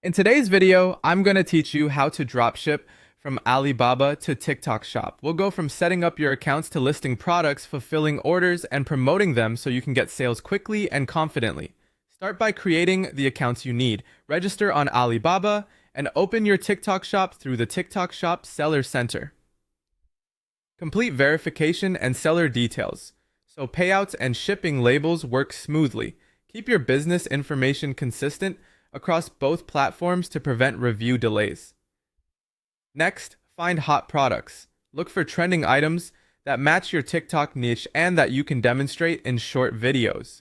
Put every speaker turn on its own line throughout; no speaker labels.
In today's video, I'm going to teach you how to dropship from Alibaba to TikTok Shop. We'll go from setting up your accounts to listing products, fulfilling orders, and promoting them so you can get sales quickly and confidently. Start by creating the accounts you need. Register on Alibaba and open your TikTok Shop through the TikTok Shop Seller Center. Complete verification and seller details, so payouts and shipping labels work smoothly. Keep your business information consistent across both platforms to prevent review delays. Next, find hot products. Look for trending items that match your TikTok niche and that you can demonstrate in short videos.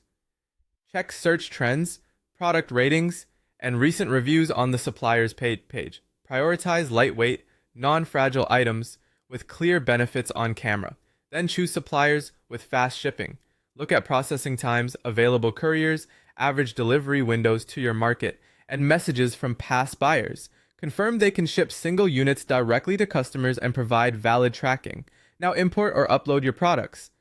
Check search trends, product ratings, and recent reviews on the supplier's page. Prioritize lightweight, non-fragile items with clear benefits on camera. Then choose suppliers with fast shipping. Look at processing times, available couriers, average delivery windows to your market, and messages from past buyers. Confirm they can ship single units directly to customers and provide valid tracking. Now import or upload your products.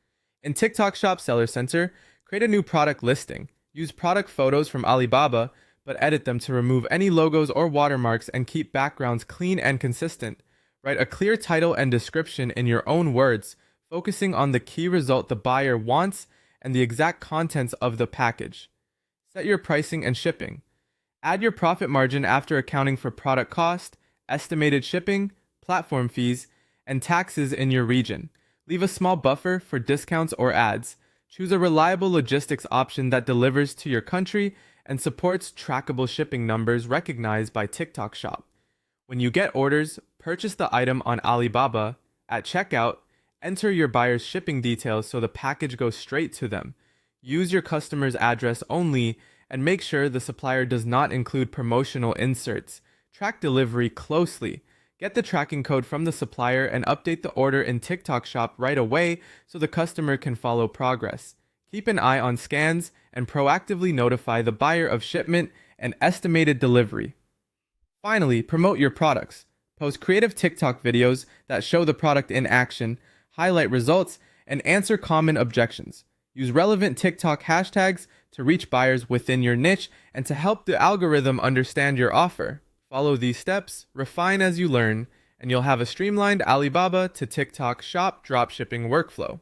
In TikTok Shop Seller Center, create a new product listing. Use product photos from Alibaba, but edit them to remove any logos or watermarks and keep backgrounds clean and consistent. Write a clear title and description in your own words, focusing on the key result the buyer wants and the exact contents of the package. Set your pricing and shipping. Add your profit margin after accounting for product cost, estimated shipping, platform fees, and taxes in your region. Leave a small buffer for discounts or ads. Choose a reliable logistics option that delivers to your country and supports trackable shipping numbers recognized by TikTok Shop. When you get orders, purchase the item on Alibaba. At checkout, enter your buyer's shipping details so the package goes straight to them. Use your customer's address only and make sure the supplier does not include promotional inserts. Track delivery closely. Get the tracking code from the supplier and update the order in TikTok Shop right away so the customer can follow progress. Keep an eye on scans and proactively notify the buyer of shipment and estimated delivery. Finally, promote your products. Post creative TikTok videos that show the product in action, highlight results, and answer common objections. Use relevant TikTok hashtags to reach buyers within your niche and to help the algorithm understand your offer. Follow these steps, refine as you learn, and you'll have a streamlined Alibaba to TikTok Shop dropshipping workflow.